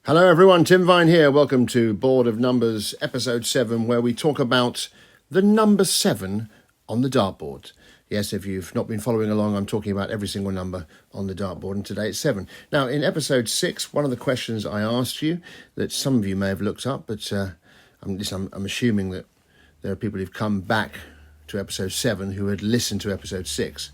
Hello everyone, Tim Vine here. Welcome to Board of Numbers, episode 7, where we talk about the number 7 on the dartboard. Yes, if you've not been following along, I'm talking about every single number on the dartboard, and today it's 7. Now, in episode 6, one of the questions I asked you, that some of you may have looked up, but I'm assuming that there are people who've come back to episode 7 who had listened to episode 6.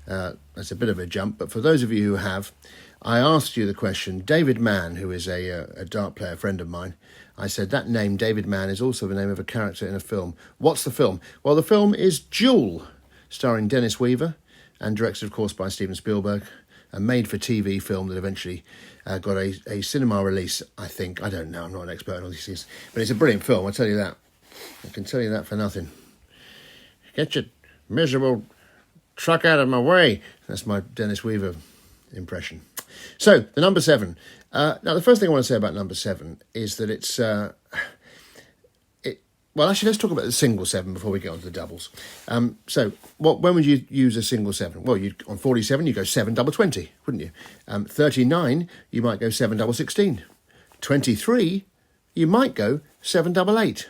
That's a bit of a jump, but for those of you who have, I asked you the question. David Mann, who is a dart player friend of mine, I said that name, David Mann, is also the name of a character in a film. What's the film? Well, the film is Jewel, starring Dennis Weaver and directed, of course, by Steven Spielberg, a made-for-TV film that eventually got a cinema release, I think. I don't know, I'm not an expert on all these things, but it's a brilliant film, I tell you that. I can tell you that for nothing. Get your miserable truck out of my way. That's my Dennis Weaver impression. So, the number 7. Now, the first thing I want to say about number 7 is that it's... well, actually, let's talk about the single 7 before we get on to the doubles. When would you use a single 7? Well, on 47, you go 7 double 20, wouldn't you? 39, you might go 7 double 16. 23, you might go 7 double 8.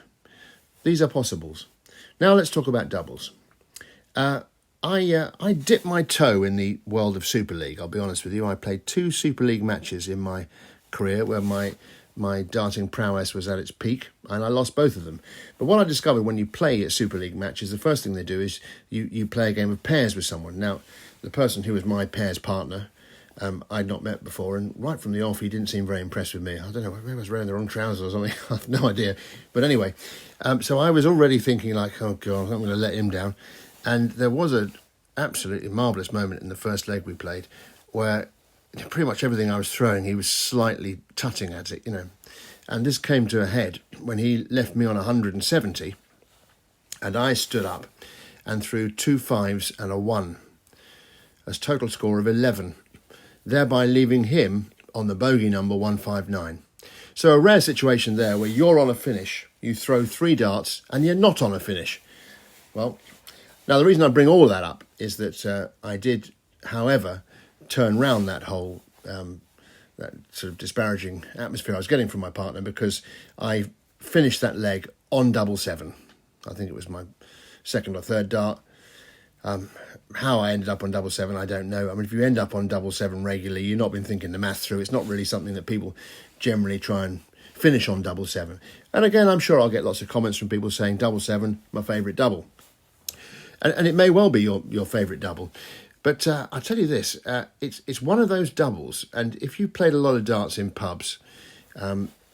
These are possibles. Now, let's talk about doubles. I dipped my toe in the world of Super League, I'll be honest with you. I played 2 Super League matches in my career where my darting prowess was at its peak, and I lost both of them. But what I discovered when you play a Super League match is the first thing they do is you play a game of pairs with someone. Now, the person who was my pairs partner, I'd not met before, and right from the off, he didn't seem very impressed with me. I don't know, maybe I was wearing the wrong trousers or something. I have no idea. But anyway, so I was already thinking like, oh God, I'm going to let him down. And there was an absolutely marvellous moment in the first leg we played where pretty much everything I was throwing, he was slightly tutting at it, And this came to a head when he left me on 170 and I stood up and threw 2 5s and a 1. A total score of 11, thereby leaving him on the bogey number 159. So a rare situation there where you're on a finish, you throw 3 darts and you're not on a finish. Well, now, the reason I bring all that up is that I did, however, turn round that whole that sort of disparaging atmosphere I was getting from my partner, because I finished that leg on double 7. I think it was my second or third dart. How I ended up on double 7, I don't know. I mean, if you end up on double 7 regularly, you've not been thinking the math through. It's not really something that people generally try and finish on double 7. And again, I'm sure I'll get lots of comments from people saying double 7, my favourite double. And it may well be your favourite double. But I'll tell you this, it's one of those doubles, and if you played a lot of darts in pubs,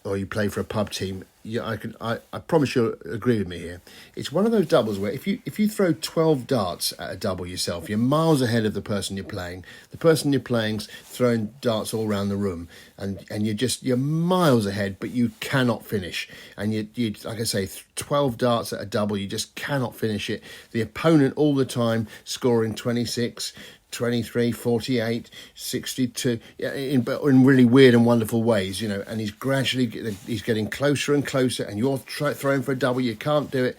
or you play for a pub team, I promise you'll agree with me here. It's one of those doubles where if you throw 12 darts at a double yourself, you're miles ahead of the person you're playing. The person you're playing's throwing darts all around the room, and you're miles ahead, but you cannot finish. And you like I say, 12 darts at a double, you just cannot finish it. The opponent all the time scoring 26, 23, 48, 62, in really weird and wonderful ways, and he's getting closer and closer, and you're throwing for a double, you can't do it.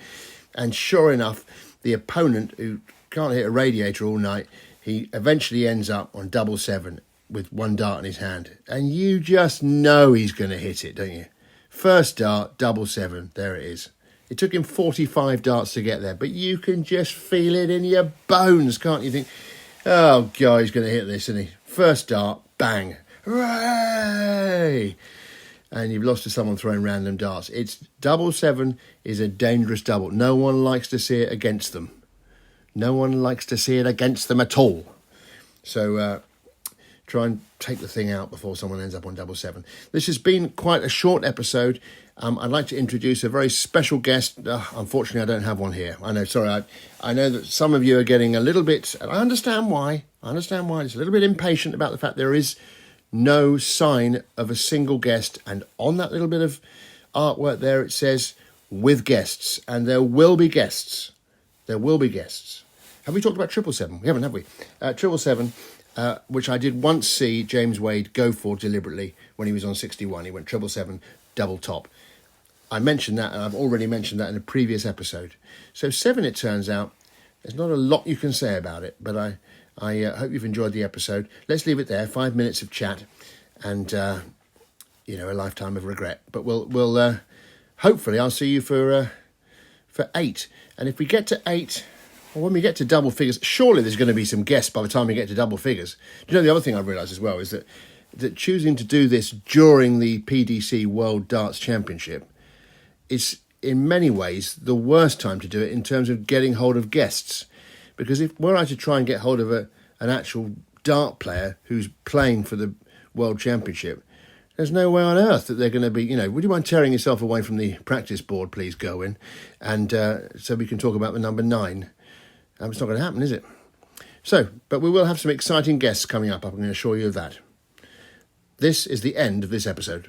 And sure enough, the opponent, who can't hit a radiator all night, he eventually ends up on double 7 with 1 dart in his hand. And you just know he's going to hit it, don't you? First dart, double 7, there it is. It took him 45 darts to get there, but you can just feel it in your bones, can't you? Think, oh, God, he's going to hit this, isn't he? First dart, bang. Hooray! And you've lost to someone throwing random darts. Double 7 is a dangerous double. No one likes to see it against them. No one likes to see it against them at all. So try and take the thing out before someone ends up on double 7. This has been quite a short episode. I'd like to introduce a very special guest. Unfortunately, I don't have one here. I know, sorry. I know that some of you are getting a little bit, and I understand why. It's a little bit impatient about the fact there is no sign of a single guest. And on that little bit of artwork there, it says, with guests. And there will be guests. There will be guests. Have we talked about 777? We haven't, have we? 777, which I did once see James Wade go for deliberately when he was on 61. He went 777, double top. I mentioned that, and I've already mentioned that in a previous episode. So 7, it turns out, there's not a lot you can say about it, but I hope you've enjoyed the episode. Let's leave it there, 5 minutes of chat, and a lifetime of regret. But we'll hopefully I'll see you for 8. And if we get to 8, or when we get to double figures, surely there's going to be some guests by the time we get to double figures. Do you know, the other thing I've realised as well is that choosing to do this during the PDC World Darts Championship is in many ways the worst time to do it in terms of getting hold of guests. Because if were I to try and get hold of an actual dart player who's playing for the World Championship, there's no way on earth that they're going to be, would you mind tearing yourself away from the practice board, please, Gerwin? And so we can talk about the number 9. It's not going to happen, is it? So, but we will have some exciting guests coming up, I'm going to assure you of that. This is the end of this episode.